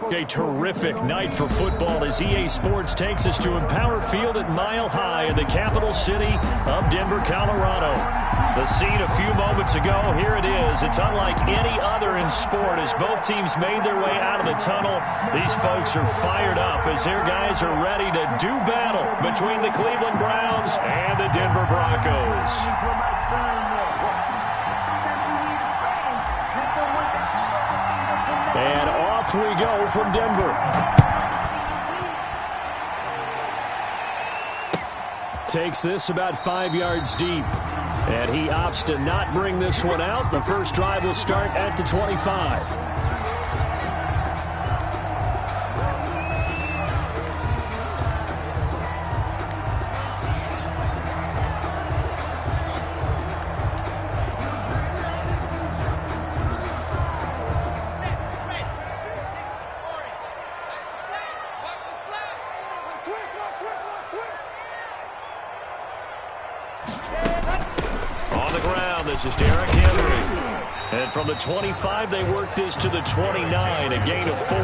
A terrific night for football as EA Sports takes us to Empower Field at Mile High in the capital city of Denver, Colorado. The scene a few moments ago, here it is. It's unlike any other in sport as both teams made their way out of the tunnel. These folks are fired up as their guys are ready to do battle between the Cleveland Browns and the Denver Broncos. And off we go from Denver. Takes this about 5 yards deep. And he opts to not bring this one out. The first drive will start at the 25. This is Derrick Henry. And from the 25, they work this to the 29, a gain of 4.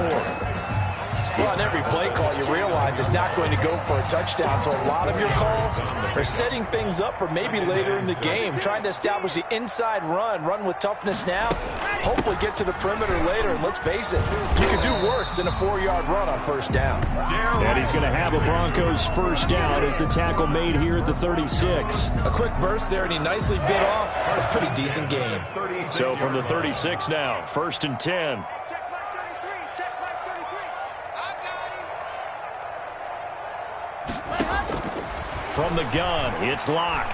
Well, on every play call, you realize it's not going to go for a touchdown, so a lot of your calls are setting things up for maybe later in the game, trying to establish the inside run with toughness now, hopefully get to the perimeter later, and let's face it, you could do worse than a 4-yard run on first down. And he's going to have a Broncos first down as the tackle made here at the 36. A quick burst there, and he nicely bit off a pretty decent game. So from the 36 now, 1st and 10. From the gun, it's Locke.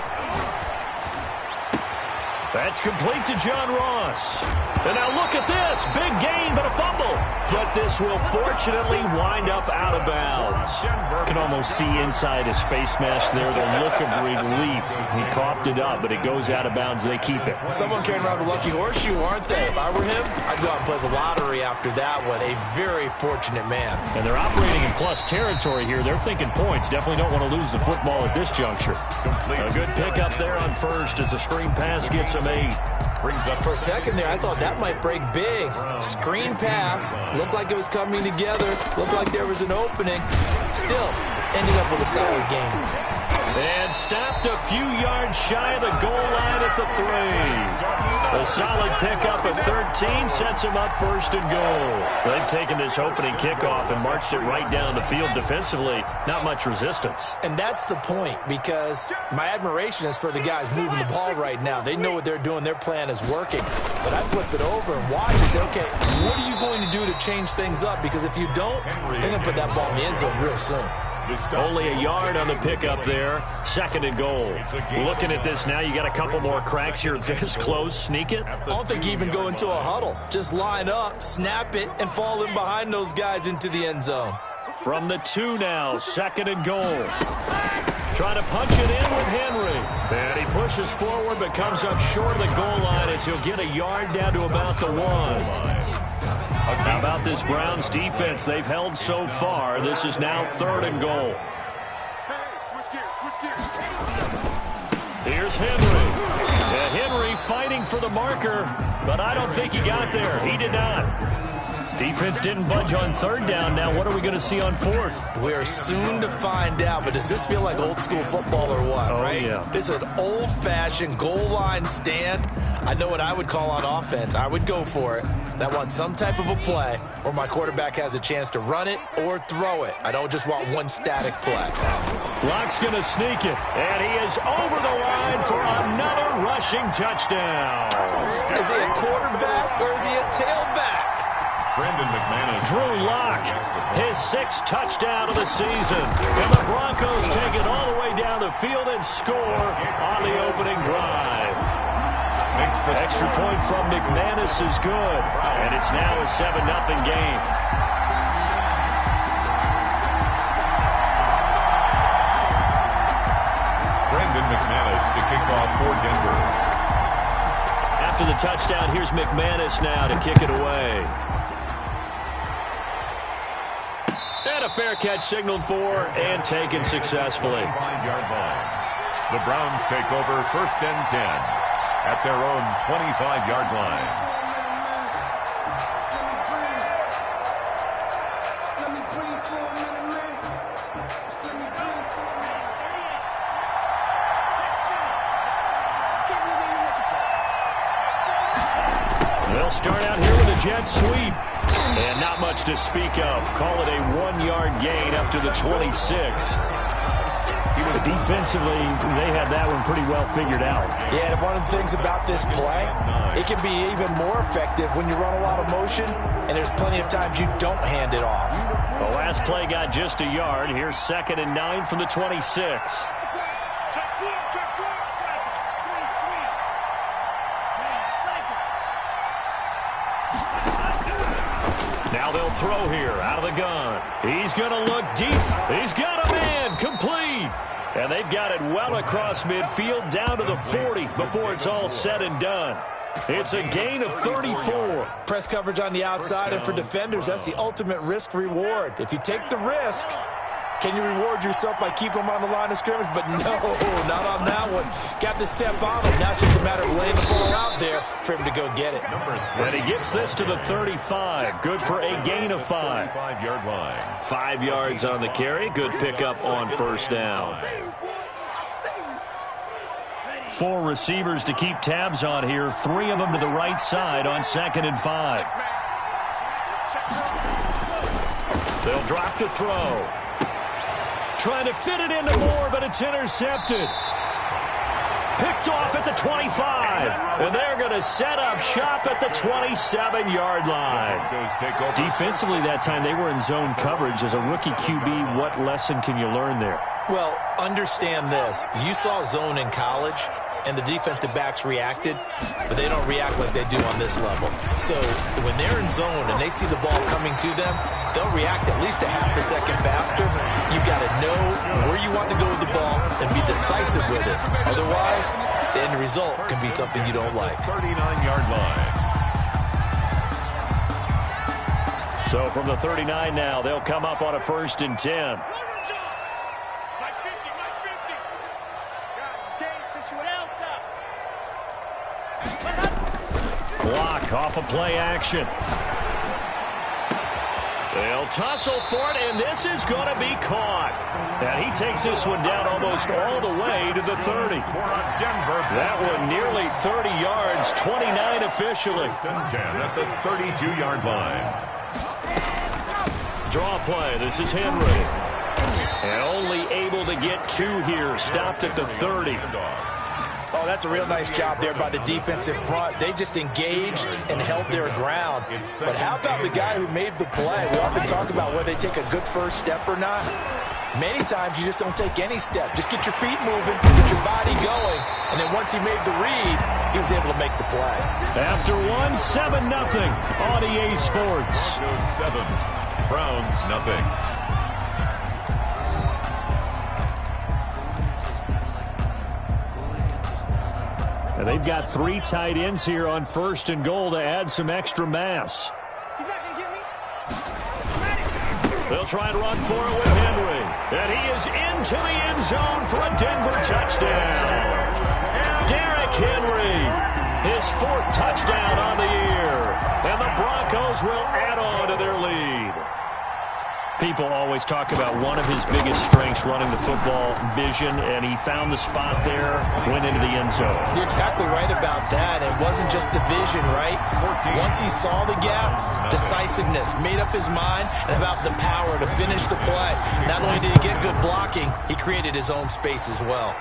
That's complete to John Ross. And now look at this. Big gain, but a fumble. But this will fortunately wind up out of bounds. You can almost see inside his face mask there the look of relief. He coughed it up, but it goes out of bounds. They keep it. Someone carrying around a lucky horseshoe, aren't they? If I were him, I'd go out and play the lottery after that one. A very fortunate man. And they're operating in plus territory here. They're thinking points. Definitely don't want to lose the football at this juncture. A good pickup there on first as a screen pass gets him 8. For a second there, I thought that might break big. Screen pass. Looked like it was coming together. Looked like there was an opening. Still, ending up with a solid game. And stopped a few yards shy of the goal line at the 3. A solid pickup at 13 sets him up 1st and goal. They've taken this opening kickoff and marched it right down the field defensively. Not much resistance. And that's the point, because my admiration is for the guys moving the ball right now. They know what they're doing. Their plan is working. But I flip it over and watch and say, okay, what are you going to do to change things up? Because if you don't, they're going to put that ball in the end zone real soon. Only a yard on the pickup there. 2nd and goal. Looking at this now, you got a couple more cracks here this close. Sneak it. I don't think you even go into a huddle. Just line up, snap it, and fall in behind those guys into the end zone. From the 2 now, 2nd and goal. Trying to punch it in with Henry. And he pushes forward but comes up short of the goal line as he'll get a yard down to about the 1. How about this Browns defense they've held so far? This is now 3rd and goal. Here's Henry. And Henry fighting for the marker, but I don't think he got there. He did not. Defense didn't budge on 3rd down. Now what are we going to see on 4th? We are soon to find out, but does this feel like old school football or what, right? Yeah. It's an old-fashioned goal line stand. I know what I would call on offense. I would go for it. And I want some type of a play where my quarterback has a chance to run it or throw it. I don't just want one static play. Locke's going to sneak it, and he is over the line for another rushing touchdown. Is he a quarterback or is he a tailback? Brandon McManus. Drew Lock, his 6th touchdown of the season. And the Broncos take it all the way down the field and score on the opening drive. Extra point from McManus is good. And it's now a 7-0 game. Brandon McManus to kick off for Denver. After the touchdown, here's McManus now to kick it away. And a fair catch signaled for and taken successfully. 5-yard line. The Browns take over 1st and 10 at their own 25-yard line. They'll start out here with a jet sweep. And not much to speak of. Call it a 1-yard gain up to the 26. Defensively, they had that one pretty well figured out. Yeah, and one of the things about this play, it can be even more effective when you run a lot of motion, and there's plenty of times you don't hand it off. The last play got just a yard. Here's 2nd and 9 from the 26. Now they'll throw here out of the gun. He's going to look deep. He's got a man. Complete. And they've got it well across midfield down to the 40 before it's all said and done. It's a gain of 34. Press coverage on the outside, and for defenders, that's the ultimate risk-reward. If you take the risk, can you reward yourself by keeping them on the line of scrimmage? But no, not on that one. Got to step on him. Now it's just a matter of laying the ball out there for him to go get it. And he gets this to the 35. Good for a gain of 5. 5-yard line. 5 yards on the carry. Good pickup on first down. 4 receivers to keep tabs on here. 3 of them to the right side on 2nd and 5. They'll drop to throw. Trying to fit it into Moore, but it's intercepted. Picked off at the 25. And they're going to set up shop at the 27-yard line. Defensively that time, they were in zone coverage. As a rookie QB, what lesson can you learn there? Well, understand this. You saw zone in college, and the defensive backs reacted, but they don't react like they do on this level. So when they're in zone and they see the ball coming to them, they'll react at least a half a second faster. You've got to know where you want to go with the ball and be decisive with it. Otherwise, the end result can be something you don't like. 39-yard line. So from the 39 now, they'll come up on a 1st and 10. Block off of play action. They'll tussle for it, and this is going to be caught. And he takes this one down almost all the way to the 30. That one nearly 30 yards, 29 officially. 10 at the 32-yard line. Draw play. This is Henry. And only able to get 2 here. Stopped at the 30. Oh, that's a real nice job there by the defensive front. They just engaged and held their ground. But how about the guy who made the play? We often talk about whether they take a good first step or not. Many times you just don't take any step. Just get your feet moving, get your body going, and then once he made the read, he was able to make the play. After 7-0 on EA Sports. 7, Browns nothing. And they've got 3 tight ends here on 1st and goal to add some extra mass. They'll try and run for it with Henry. And he is into the end zone for a Denver touchdown. Derrick Henry, his 4th touchdown on the year. And the Broncos will add on to their lead. People always talk about one of his biggest strengths running the football, vision, and he found the spot there, went into the end zone. You're exactly right about that. It wasn't just the vision, right? Once he saw the gap, decisiveness, made up his mind, and about the power to finish the play. Not only did he get good blocking, he created his own space as well.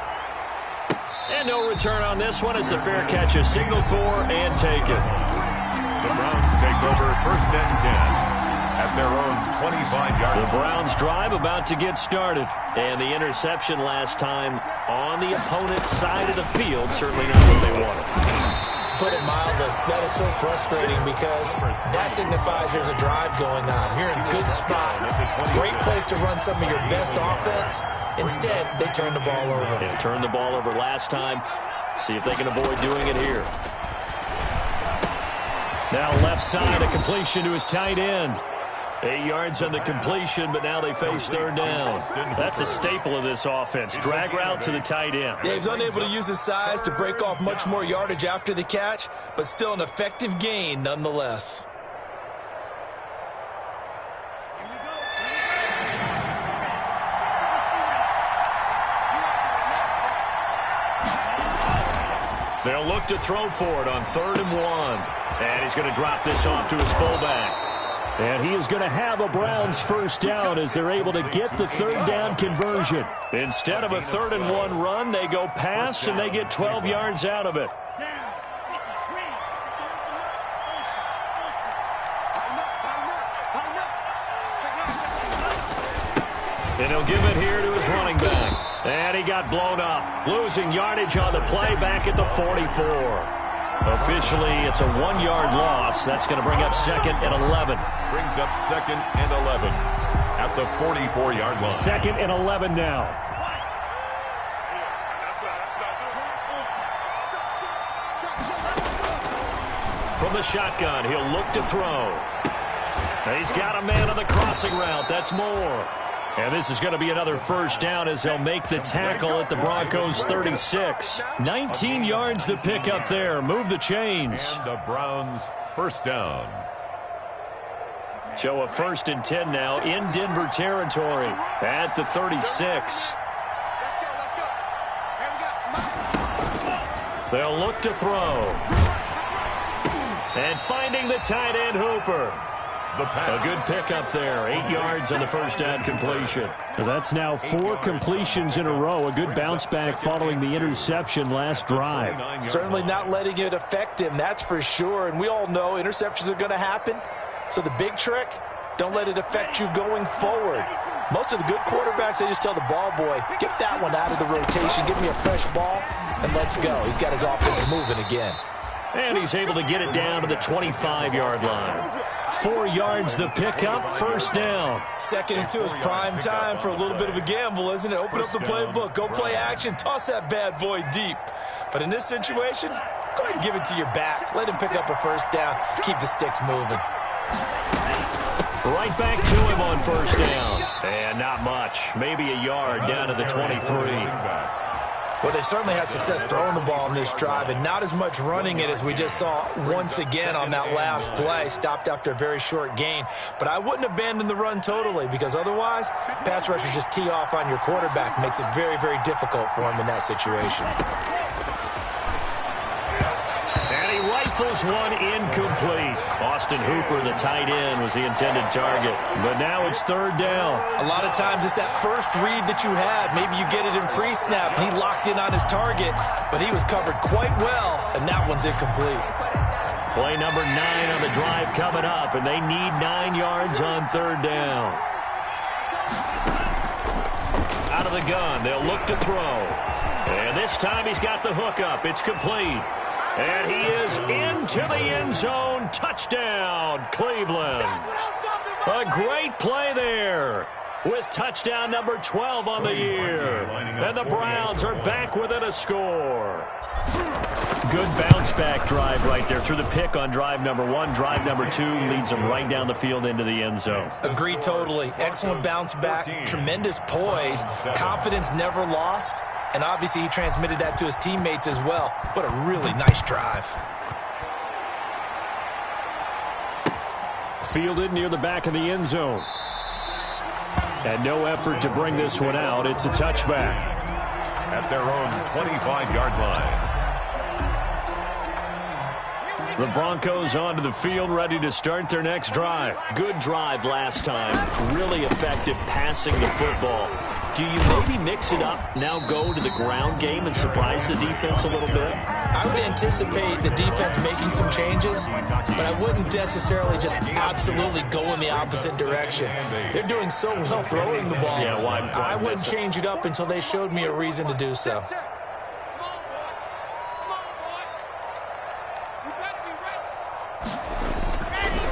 And no return on this one. It's a fair catch, a signal for, and take it. The Browns take over 1st and 10. At their own 25-yard line. The Browns drive about to get started. And the interception last time on the opponent's side of the field, certainly not what they wanted. Put it mildly, that is so frustrating because that signifies there's a drive going on. You're in a good spot. Great place to run some of your best offense. Instead, they turn the ball over. They turned the ball over last time. See if they can avoid doing it here. Now left side, a completion to his tight end. 8 yards on the completion, but now they face 3rd down. That's a staple of this offense. Drag route to the tight end. Yeah, he's unable to use his size to break off much more yardage after the catch, but still an effective gain nonetheless. They'll look to throw for it on 3rd and 1. And he's going to drop this off to his fullback. And he is going to have a Browns first down as they're able to get the 3rd down conversion. Instead of a 3rd and 1 run, they go pass and they get 12 yards out of it. And he'll give it here to his running back. And he got blown up. Losing yardage on the play back at the 44. Officially, it's a 1-yard loss. That's going to bring up 2nd and 11. Brings up 2nd and 11 at the 44-yard line. 2nd and 11 now. From the shotgun, he'll look to throw. He's got a man on the crossing route. That's Moore. And this is going to be another first down as they'll make the tackle at the Broncos 36. 19 yards to pick up there. Move the chains. And the Browns first down. So a 1st and 10 now in Denver territory at the 36. They'll look to throw. And finding the tight end Hooper. A good pickup there. 8 yards on the first down completion. That's now 4 completions in a row. A good bounce back following the interception last drive. Certainly not letting it affect him, that's for sure. And we all know interceptions are going to happen. So the big trick, don't let it affect you going forward. Most of the good quarterbacks, they just tell the ball boy, get that one out of the rotation, give me a fresh ball, and let's go. He's got his offense moving again. And he's able to get it down to the 25-yard line. 4 yards the pickup, first down. 2nd and 2 is prime time for a little bit of a gamble, isn't it? Open up the playbook, go play action, toss that bad boy deep. But in this situation, go ahead and give it to your back. Let him pick up a first down, keep the sticks moving. Right back to him on first down. And not much, maybe a yard down to the 23. Well, they certainly had success throwing the ball in this drive and not as much running it as we just saw once again on that last play. Stopped after a very short gain. But I wouldn't abandon the run totally because otherwise, pass rushers just tee off on your quarterback. Makes it very, very difficult for him in that situation. And he rifles one incomplete. Austin Hooper, the tight end, was the intended target. But now it's 3rd down. A lot of times it's that first read that you had. Maybe you get it in pre-snap. He locked in on his target, but he was covered quite well, and that one's incomplete. Play number 9 on the drive coming up, and they need 9 yards on 3rd down. Out of the gun, they'll look to throw. And this time he's got the hook up. It's complete. And he is into the end zone. Touchdown, Cleveland. A great play there with touchdown number 12 on the year. And the Browns are back within a score. Good bounce-back drive right there through the pick on drive number 1. Drive number 2 leads them right down the field into the end zone. Agree totally. Excellent bounce-back, tremendous poise, confidence never lost. And obviously he transmitted that to his teammates as well. What a really nice drive. Fielded near the back of the end zone. And no effort to bring this one out. It's a touchback. At their own 25-yard line. The Broncos onto the field, ready to start their next drive. Good drive last time. Really effective passing the football. Do you maybe mix it up, now go to the ground game and surprise the defense a little bit? I would anticipate the defense making some changes, but I wouldn't necessarily just absolutely go in the opposite direction. They're doing so well throwing the ball. Yeah, why I wouldn't change it up until they showed me a reason to do so.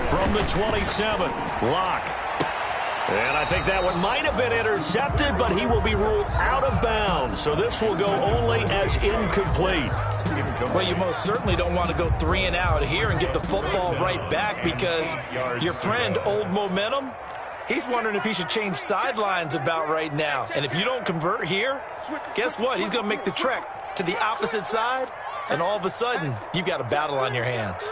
From the 27, Locke. And I think that one might have been intercepted, but he will be ruled out of bounds. So this will go only as incomplete. Well, you most certainly don't want to go 3 and out here and get the football right back because your friend, Old Momentum, he's wondering if he should change sidelines about right now. And if you don't convert here, guess what? He's going to make the trek to the opposite side, and all of a sudden, you've got a battle on your hands.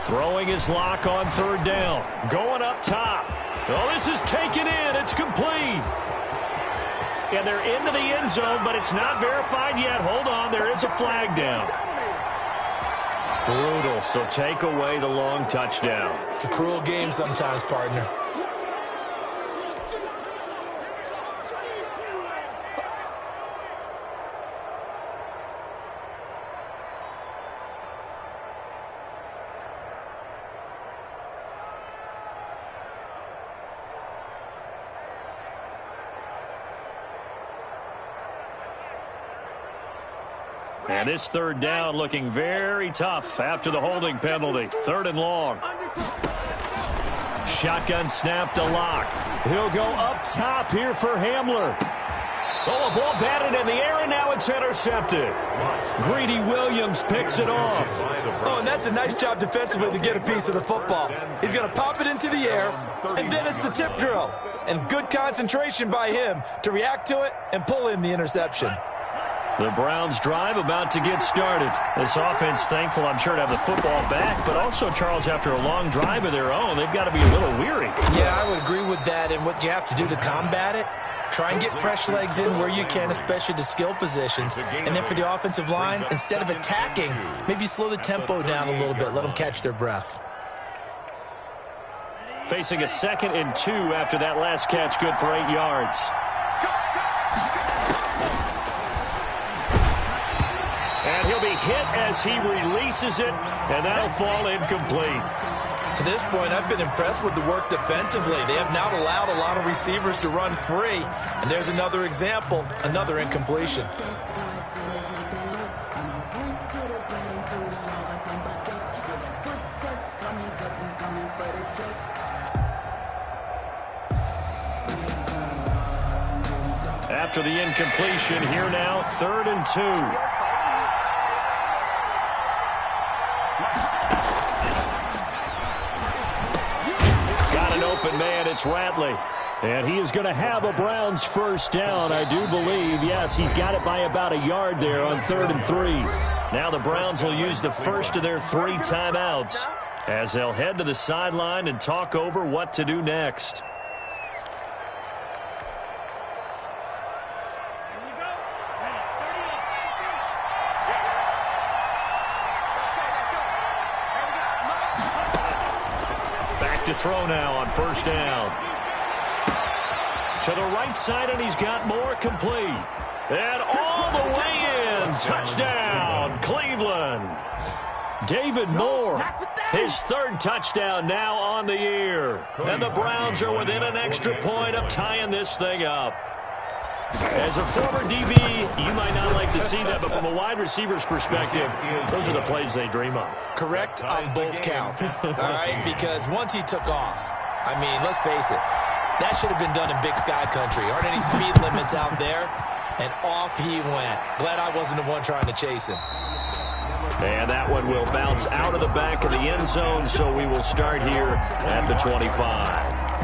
Throwing his Lock on 3rd down. Going up top. Oh, this is taken in. It's complete. and they're into the end zone, but it's not verified yet. Hold on, there is a flag down. Brutal, so take away the long touchdown. It's a cruel game sometimes, partner. And this third down looking very tough after the holding penalty. 3rd and long. Shotgun snap to Locke. He'll go up top here for Hamler. Oh, a ball batted in the air, and now it's intercepted. Greedy Williams picks it off. Oh, and that's a nice job defensively to get a piece of the football. He's going to pop it into the air, and then it's the tip drill. And good concentration by him to react to it and pull in the interception. The Browns drive about to get started. This offense thankful, I'm sure, to have the football back, but also, Charles, after a long drive of their own, they've got to be a little weary. Yeah, I would agree with that, and what you have to do to combat it, try and get fresh legs in where you can, especially to skill positions. And then for the offensive line, instead of attacking, maybe slow the tempo down a little bit, let them catch their breath. Facing a 2nd and 2 after that last catch, good for 8 yards. And he'll be hit as he releases it, and that'll fall incomplete. To this point, I've been impressed with the work defensively. They have not allowed a lot of receivers to run free. And there's another example, another incompletion. After the incompletion, here now, 3rd and 2. Open man, it's Ratley. And he is going to have a Browns first down, I do believe. Yes, he's got it by about a yard there on 3rd and 3. Now the Browns will use the first of their 3 timeouts as they'll head to the sideline and talk over what to do next. To throw now on 1st down. To the right side, and he's got more complete. And all the way in. Touchdown, Cleveland. David Moore, his 3rd touchdown now on the year. And the Browns are within an extra point of tying this thing up. As a former DB, you might not like to see that, but from a wide receiver's perspective, those are the plays they dream of. Correct on both counts, all right? Because once he took off, I mean, let's face it, that should have been done in Big Sky Country. Aren't any speed limits out there? And off he went. Glad I wasn't the one trying to chase him. And that one will bounce out of the back of the end zone, so we will start here at the 25.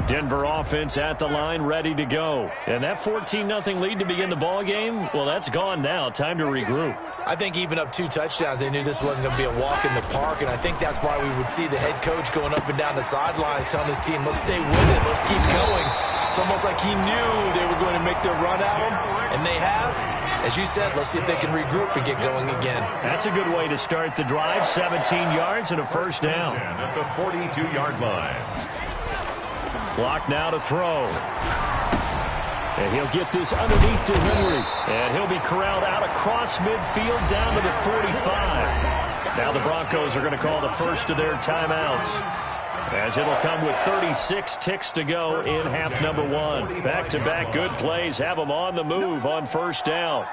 Denver offense at the line, ready to go. And that 14-0 lead to begin the ball game, well, that's gone now. Time to regroup. I think even up 2 touchdowns, they knew this wasn't going to be a walk in the park, and I think that's why we would see the head coach going up and down the sidelines telling his team, let's stay with it, let's keep going. It's almost like he knew they were going to make their run at him, and they have. As you said, let's see if they can regroup and get going again. That's a good way to start the drive. 17 yards and a first down. At the 42-yard line. Clock now to throw. And he'll get this underneath to Henry. And he'll be corralled out across midfield down to the 45. Now the Broncos are going to call the first of their timeouts, as it'll come with 36 ticks to go in half number 1. Back-to-back good plays have them on the move on 1st down.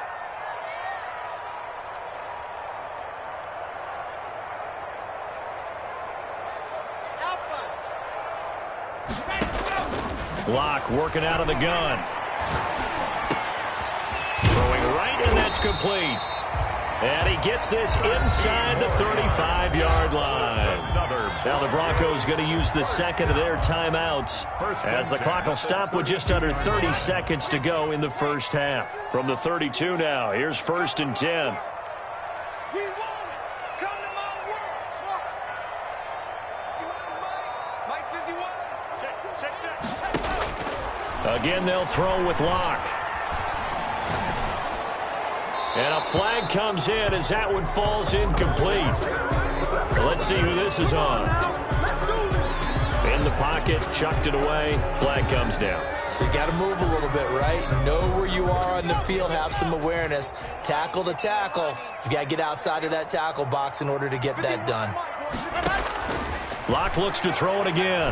Locke working out of the gun. Throwing right, and that's complete. And he gets this inside the 35-yard line. Now the Broncos going to use the second of their timeouts as the clock will stop with just under 30 seconds to go in the first half. From the 32 now, here's 1st and 10. Again, they'll throw with Locke. And a flag comes in as that one falls incomplete. Let's see who this is on. In the pocket, chucked it away, flag comes down. So you got to move a little bit, right? Know where you are on the field, have some awareness. Tackle to tackle. You got to get outside of that tackle box in order to get that done. Locke looks to throw it again.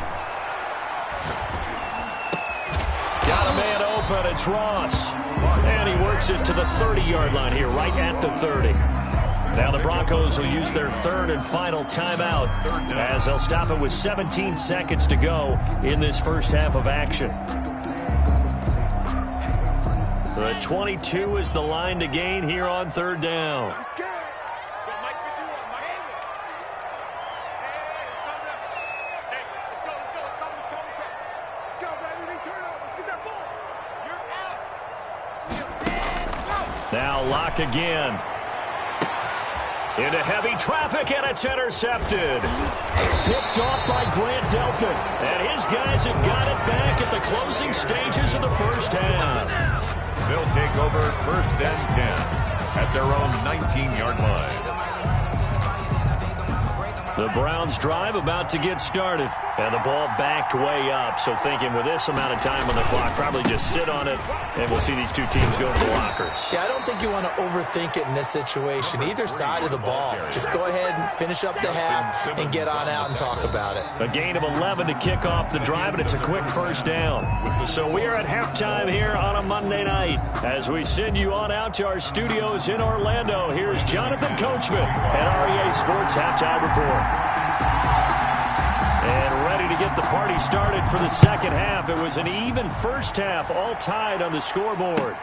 Got a man open, it's Ross. And he works it to the 30-yard line here, right at the 30. Now the Broncos will use their third and final timeout as they'll stop it with 17 seconds to go in this first half of action. The 22 is the line to gain here on third down. Now Locke again. Into heavy traffic, and it's intercepted. Picked off by Grant Delpit. And his guys have got it back at the closing stages of the first half. They'll take over 1st and 10 at their own 19-yard line. The Browns drive about to get started. And the ball backed way up. So thinking with this amount of time on the clock, probably just sit on it, and we'll see these two teams go to the lockers. Yeah, I don't think you want to overthink it in this situation. Either side of the ball. Just go ahead and finish up the half and get on out and talk about it. A gain of 11 to kick off the drive, and it's a quick first down. So we are at halftime here on a Monday night. As we send you on out to our studios in Orlando, here's Jonathan Coachman at REA Sports Halftime Report. And ready to get the party started for the second half. It was an even first half, all tied on the scoreboard.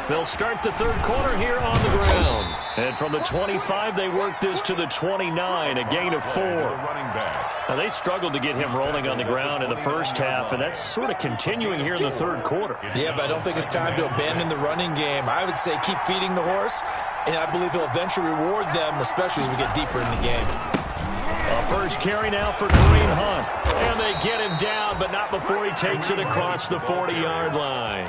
They'll start the third quarter here on the ground. And from the 25, they work this to the 29, a gain of 4. Now, they struggled to get him rolling on the ground in the first half, and that's sort of continuing here in the third quarter. Yeah, but I don't think it's time to abandon the running game. I would say keep feeding the horse, and I believe he'll eventually reward them, especially as we get deeper in the game. A first carry now for Kareem Hunt. And they get him down, but not before he takes it across the 40-yard line.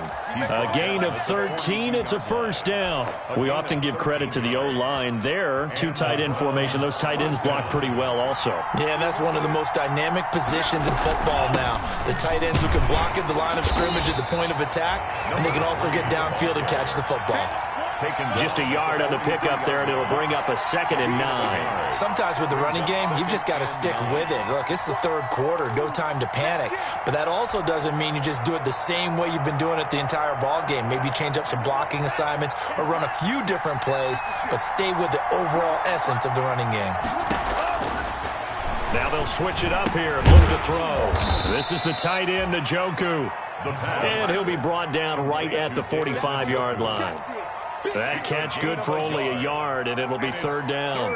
A gain of 13. It's a first down. We often give credit to the O-line there. Two tight end formation. Those tight ends block pretty well also. Yeah, and that's one of the most dynamic positions in football now. The tight ends who can block at the line of scrimmage at the point of attack, and they can also get downfield and catch the football. Just a yard on the pickup there, and it'll bring up a 2nd and 9. Sometimes with the running game, you've just got to stick with it. Look, it's the third quarter, no time to panic. But that also doesn't mean you just do it the same way you've been doing it the entire ball game. Maybe change up some blocking assignments or run a few different plays, but stay with the overall essence of the running game. Now they'll switch it up here and look to throw. This is the tight end, Njoku. And he'll be brought down right at the 45-yard line. That catch good for only a yard, and it'll be third down.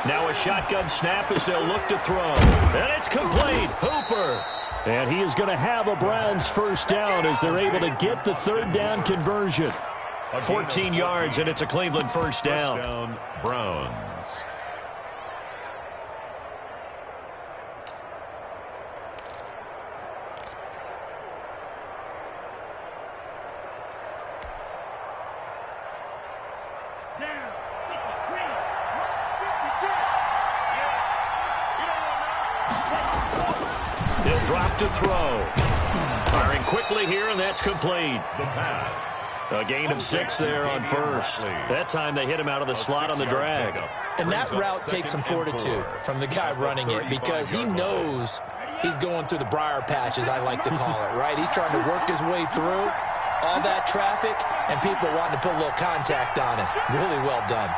Now a shotgun snap as they'll look to throw. And it's complete. Hooper. And he is going to have a Browns first down as they're able to get the third down conversion. 14 yards, and it's a Cleveland first down. First down, Browns. He'll drop to throw. Firing quickly here, and that's complete. The pass. A gain of 6 there on first. That time they hit him out of the slot on the drag. And that route takes some fortitude from the guy running it because he knows he's going through the briar patch, as I like to call it, right? He's trying to work his way through all that traffic and people wanting to put a little contact on him. Really well done.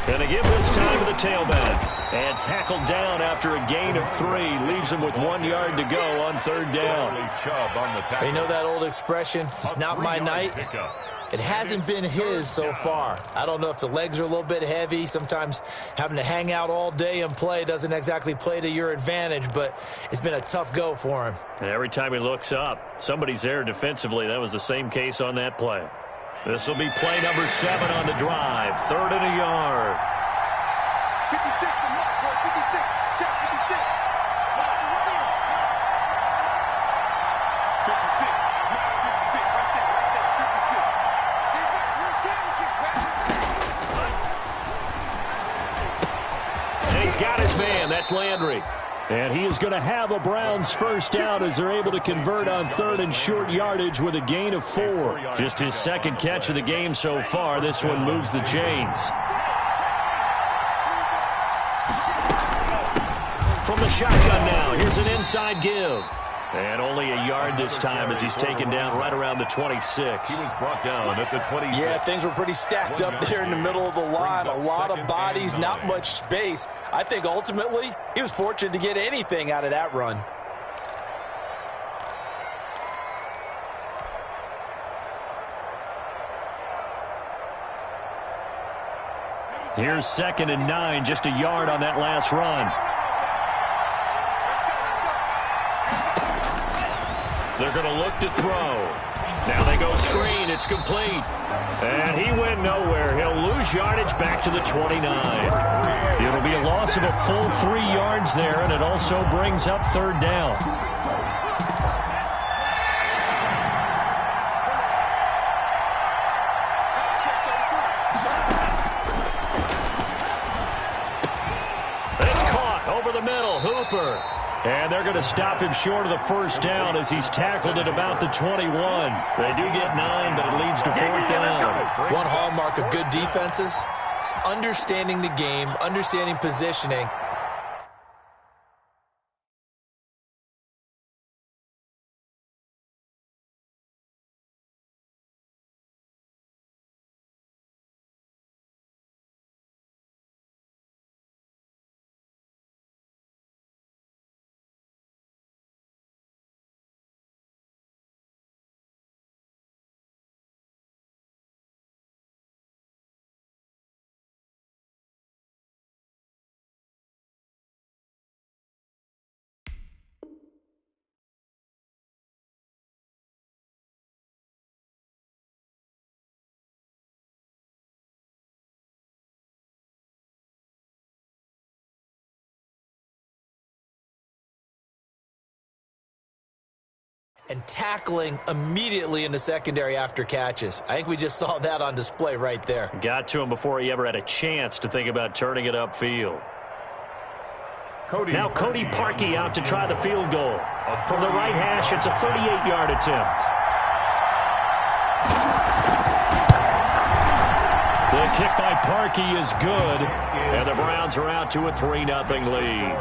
Going to give this time to the tailback. And tackled down after a gain of 3. Leaves him with 1 yard to go on third down. You know that old expression, it's not my night? It hasn't been his so far. I don't know if the legs are a little bit heavy. Sometimes having to hang out all day and play doesn't exactly play to your advantage, but it's been a tough go for him. And every time he looks up, somebody's there defensively. That was the same case on that play. This will be play number 7 on the drive. 3rd and a yard. 56, the mark, boy, 56. Shot 56. 56. 56, right there, 56. Defense, we're championship, And he's got his man. That's Landry. And he is going to have a Browns first down as they're able to convert on 3rd and short yardage with a gain of 4. Just his 2nd catch of the game so far. This one moves the chains. From the shotgun now, here's an inside give. And only a yard this time as he's taken down right around the 26. He was brought down at the 26. Yeah, things were pretty stacked up there in the middle of the line. A lot of bodies, not much space. I think ultimately he was fortunate to get anything out of that run. Here's 2nd and 9, just a yard on that last run. They're going to look to throw. Now they go screen. It's complete. And he went nowhere. He'll lose yardage back to the 29. It'll be a loss of a full 3 yards there, and it also brings up 3rd down. It's caught over the middle. Hooper. And they're going to stop him short of the first down as he's tackled at about the 21. They do get 9, but it leads to 4th down. One hallmark of good defenses is understanding the game, understanding positioning. And tackling immediately in the secondary after catches. I think we just saw that on display right there. Got to him before he ever had a chance to think about turning it upfield. Now Cody Parkey out to try the field goal. From the right hash, it's a 38-yard attempt. The kick by Parkey is good, and the Browns are out to a 3-0 lead.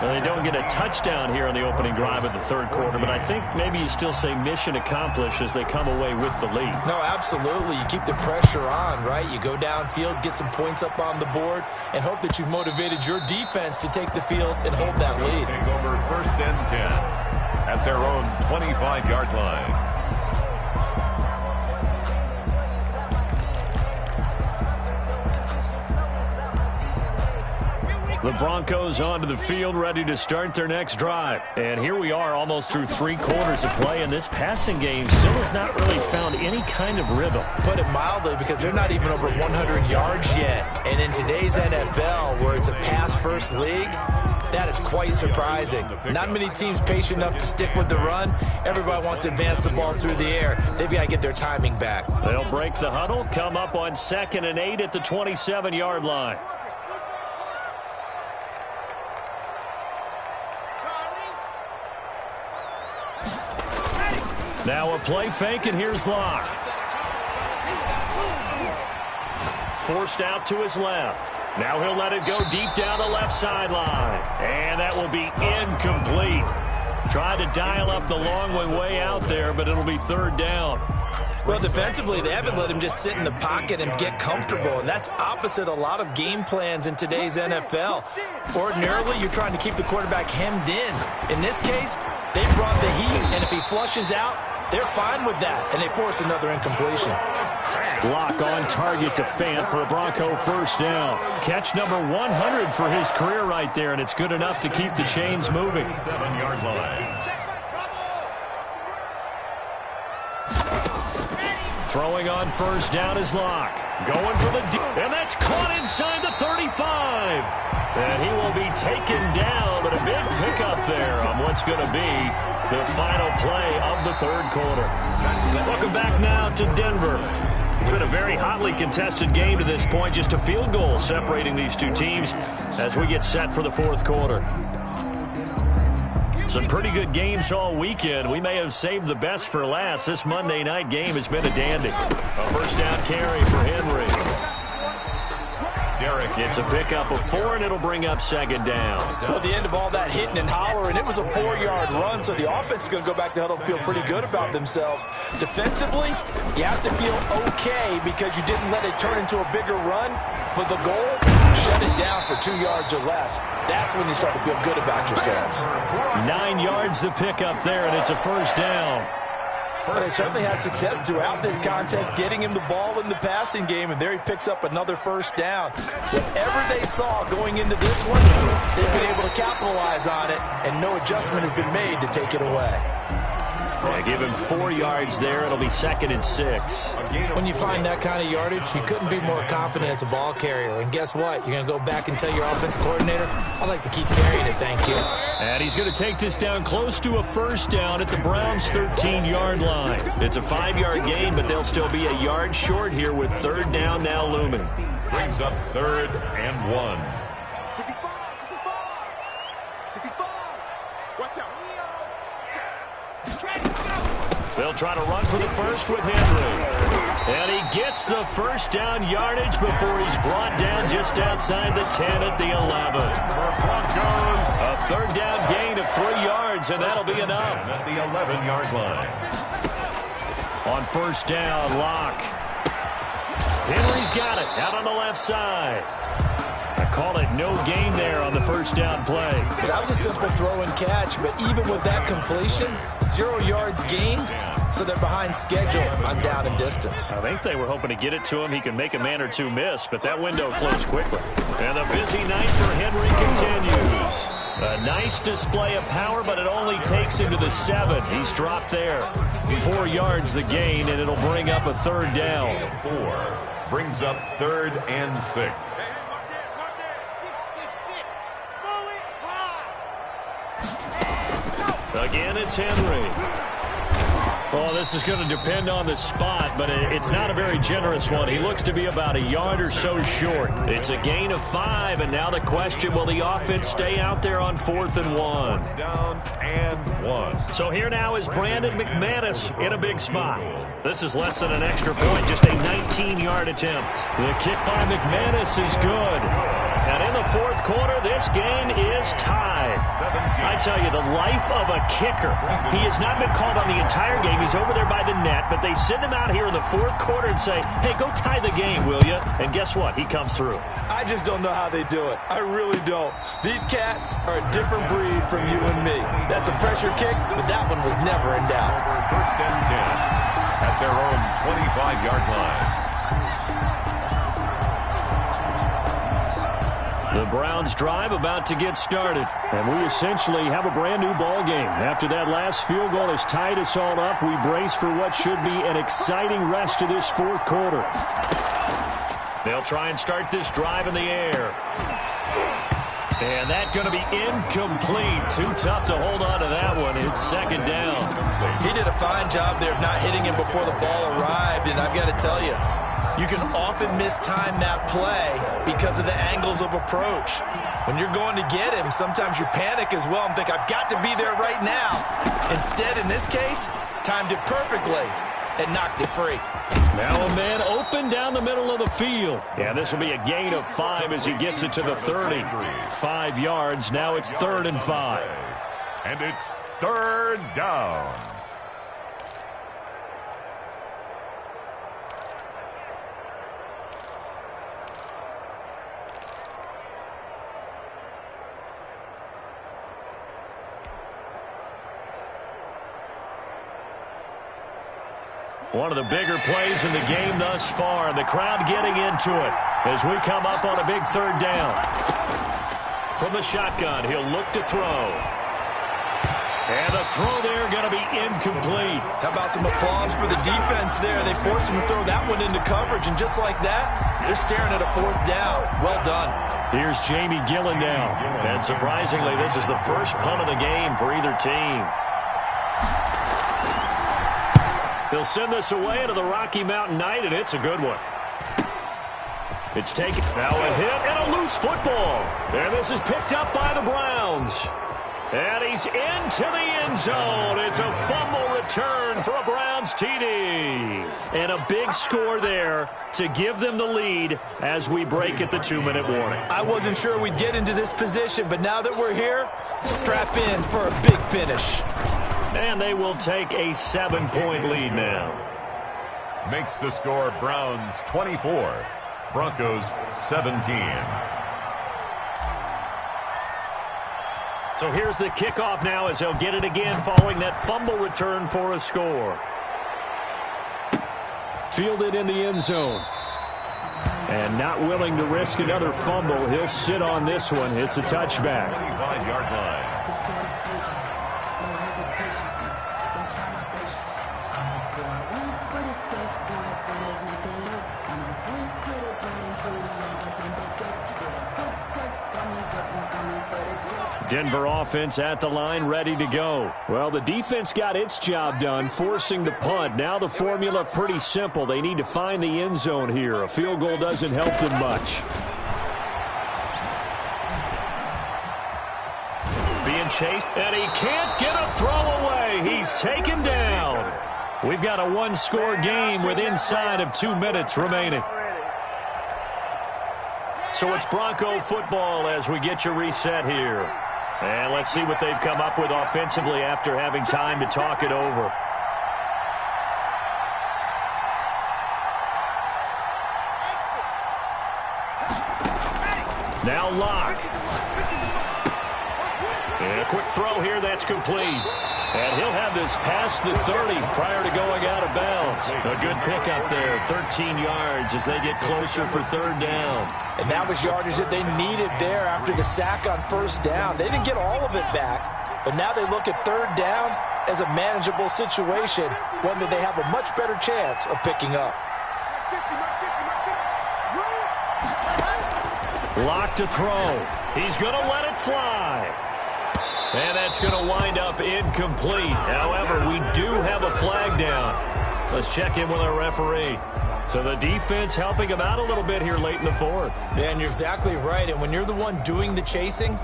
Well, they don't get a touchdown here in the opening drive of the 3rd quarter, but I think maybe you still say mission accomplished as they come away with the lead. No, absolutely. You keep the pressure on, right? You go downfield, get some points up on the board, and hope that you've motivated your defense to take the field and hold that lead. Take over 1st and 10 at their own 25-yard line. The Broncos onto the field, ready to start their next drive. And here we are almost through 3 quarters of play, and this passing game still has not really found any kind of rhythm. Put it mildly, because they're not even over 100 yards yet. And in today's NFL, where it's a pass-first league, that is quite surprising. Not many teams patient enough to stick with the run. Everybody wants to advance the ball through the air. They've got to get their timing back. They'll break the huddle, come up on 2nd and 8 at the 27-yard line. Now a play fake, and here's Locke. Forced out to his left. Now he'll let it go deep down the left sideline. And that will be incomplete. Tried to dial up the long way out there, but it'll be third down. Well, defensively, they haven't let him just sit in the pocket and get comfortable, and that's opposite a lot of game plans in today's NFL. Ordinarily, you're trying to keep the quarterback hemmed in. In this case, they brought the heat, and if he flushes out, they're fine with that, and they force another incompletion. Locke on target to Fant for a Bronco first down. Catch number 100 for his career right there, and it's good enough to keep the chains moving. 7-yard line. Throwing on first down is Locke. Going for the deep, and that's caught inside the 35. And he will be taken down, but a big pickup there on what's going to be the final play of the third quarter. Welcome back now to Denver. It's been a very hotly contested game to this point. Just a field goal separating these two teams as we get set for the fourth quarter. Some pretty good games all weekend. We may have saved the best for last. This Monday night game has been a dandy. A first down carry for Henry. Derek gets a pickup of 4, and it'll bring up second down. Well, at the end of all that hitting and hollering, it was a 4-yard run, so the offense is going to go back to huddle and feel pretty good about themselves. Defensively, you have to feel okay because you didn't let it turn into a bigger run, but the goal, shut it down for 2 yards or less. That's when you start to feel good about yourselves. 9 yards the pickup there, and it's a first down. They certainly had success throughout this contest, getting him the ball in the passing game, and there he picks up another first down. Whatever they saw going into this one, they've been able to capitalize on it, and no adjustment has been made to take it away. Yeah, give him 4 yards there. It'll be 2nd and 6. When you find that kind of yardage, you couldn't be more confident as a ball carrier. And guess what? You're going to go back and tell your offensive coordinator, I'd like to keep carrying it, thank you. And he's going to take this down close to a first down at the Browns' 13-yard line. It's a 5-yard gain, but they'll still be a yard short here with third down now looming. Brings up 3rd and 1. They'll try to run for the first with Henry. And he gets the first down yardage before he's brought down just outside the 10 at the 11. A third down gain of 3 yards, and that'll be enough. At the 11-yard line. On first down, Locke. Henry's got it out on the left side. I call it no gain there on the first down play. That was a simple throw and catch, but even with that completion, 0 yards gained, so they're behind schedule on down and distance. I think they were hoping to get it to him. He can make a man or two miss, but that window closed quickly. And the busy night for Henry continues. A nice display of power, but it only takes him to the 7. He's dropped there. 4 yards the gain, and it'll bring up a third down. 4 brings up 3rd and 6. Again, it's Henry. Well, this is going to depend on the spot, but it's not a very generous one. He looks to be about a yard or so short. It's a gain of 5, and now the question, will the offense stay out there on 4th and 1? Down and 1. So here now is Brandon McManus in a big spot. This is less than an extra point, just a 19-yard attempt. The kick by McManus is good. And in the fourth quarter, this game is tied. I tell you, the life of a kicker. He has not been called on the entire game. He's over there by the net, but they send him out here in the fourth quarter and say, hey, go tie the game, will you? And guess what? He comes through. I just don't know how they do it. I really don't. These cats are a different breed from you and me. That's a pressure kick, but that one was never in doubt. First and 10 at their own 25-yard line. The Browns drive about to get started, and we essentially have a brand new ball game. After that last field goal has tied us all up, we brace for what should be an exciting rest of this fourth quarter. They'll try and start this drive in the air. And that's going to be incomplete. Too tough to hold on to that one. It's second down. He did a fine job there of not hitting him before the ball arrived, and I've got to tell you, You can often mistime that play because of the angles of approach. When you're going to get him, sometimes you panic as well and think, I've got to be there right now. Instead, in this case, timed it perfectly and knocked it free. Now a man open down the middle of the field. Yeah, this will be a gain of 5 as he gets it to the 30. 5 yards. Now it's 3rd and 5. And it's 3rd down. One of the bigger plays in the game thus far, and the crowd getting into it as we come up on a big 3rd down. From the shotgun, he'll look to throw. And the throw there going to be incomplete. How about some applause for the defense there? They forced him to throw that one into coverage, and just like that, they're staring at a 4th down. Well done. Here's Jamie Gillen now. And surprisingly, this is the first punt of the game for either team. They'll send this away to the Rocky Mountain Knight, and it's a good one. It's taken. Now a hit and a loose football. And this is picked up by the Browns. And he's into the end zone. It's a fumble return for a Browns TD. And a big score there to give them the lead as we break at the 2-minute warning. I wasn't sure we'd get into this position, but now that we're here, strap in for a big finish. And they will take a 7-point lead now. Makes the score Browns 24, Broncos 17. So here's the kickoff now as they'll get it again following that fumble return for a score. Fielded in the end zone. And not willing to risk another fumble. He'll sit on this one. It's a touchback. 25-yard line. Denver offense at the line, ready to go. Well, the defense got its job done, forcing the punt. Now the formula pretty simple. They need to find the end zone here. A field goal doesn't help them much. Being chased, and he can't get a throw away. He's taken down. We've got a one-score game with inside of 2 minutes remaining. So it's Bronco football as we get you reset here. And let's see what they've come up with offensively after having time to talk it over. Now Locke. And a quick throw here that's complete. And he'll have this past the 30 prior to going out of bounds. A good pickup there, 13 yards as they get closer for 3rd down. And that was yardage that they needed there after the sack on 1st down. They didn't get all of it back, but now they look at 3rd down as a manageable situation, one that they have a much better chance of picking up. Locked to throw. He's going to let it fly. And that's going to wind up incomplete. However, we do have a flag down. Let's check in with our referee. So the defense helping him out a little bit here late in the 4th. Yeah, and you're exactly right. And when you're the one doing the chasing,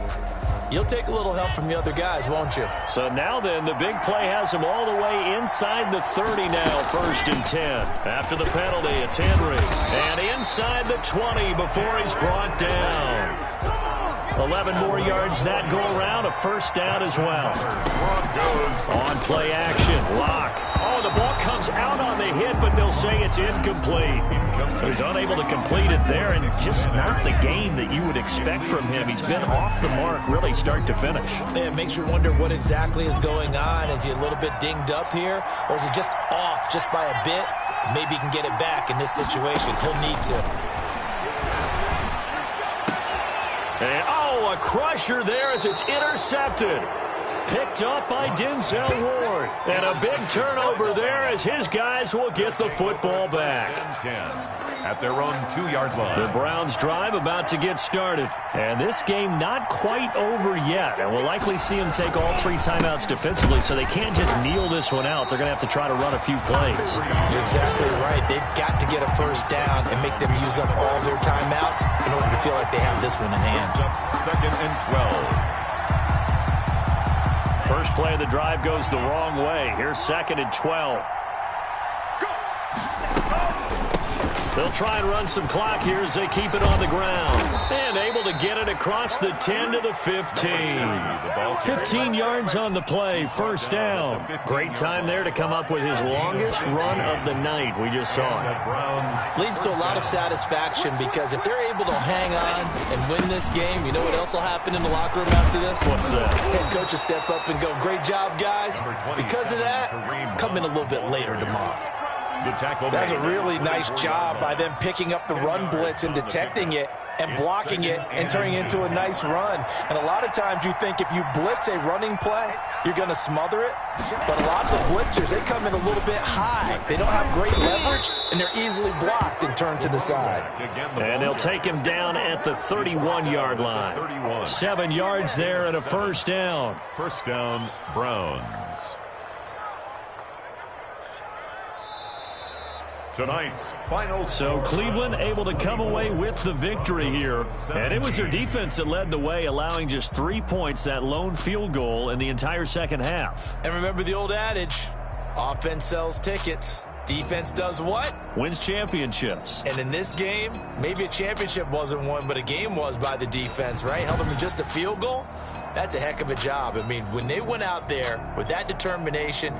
you'll take a little help from the other guys, won't you? So now then, the big play has him all the way inside the 30 now, 1st and 10. After the penalty, it's Henry. And inside the 20 before he's brought down. 11 more yards that go around, a 1st down as well. Broncos on play action. Locke. Oh, the ball comes out on the hit, but they'll say it's incomplete. So he's unable to complete it there, and just not the game that you would expect from him. He's been off the mark really start to finish. Yeah, it makes you wonder what exactly is going on. Is he a little bit dinged up here, or is he just off just by a bit? Maybe he can get it back in this situation. He'll need to. And, oh, a crusher there as it's intercepted. Picked up by Denzel Ward. And a big turnover there as his guys will get the football back. 10. at their own 2-yard line. The Browns drive about to get started. And this game not quite over yet. And we'll likely see them take all 3 timeouts defensively, so they can't just kneel this one out. They're going to have to try to run a few plays. You're exactly right. They've got to get a first down and make them use up all their timeouts in order to feel like they have this one in hand. Second and 12. First play of the drive goes the wrong way. Here's second and 12. They'll try and run some clock here as they keep it on the ground. And able to get it across the 10 to the 15. 15 yards on the play, first down. Great time there to come up with his longest run of the night. We just saw it. Leads to a lot of satisfaction because if they're able to hang on and win this game, you know what else will happen in the locker room after this? What's that? Head coach will step up and go, great job, guys. Because of that, come in a little bit later tomorrow. That's a really nice job by them picking up the run blitz and detecting it and blocking it and turning it into a nice run. And a lot of times you think if you blitz a running play, you're going to smother it. But a lot of the blitzers, they come in a little bit high. They don't have great leverage, and they're easily blocked and turned to the side. And they'll take him down at the 31-yard line. 7 yards there and a first down. First down, Browns. Tonight's final. So Cleveland able to come away with the victory here. And it was their defense that led the way, allowing just 3 points, that lone field goal in the entire second half. And remember the old adage, offense sells tickets. Defense does what? Wins championships. And in this game, maybe a championship wasn't won, but a game was by the defense, right? Held them to just a field goal. That's a heck of a job. I mean, when they went out there with that determination.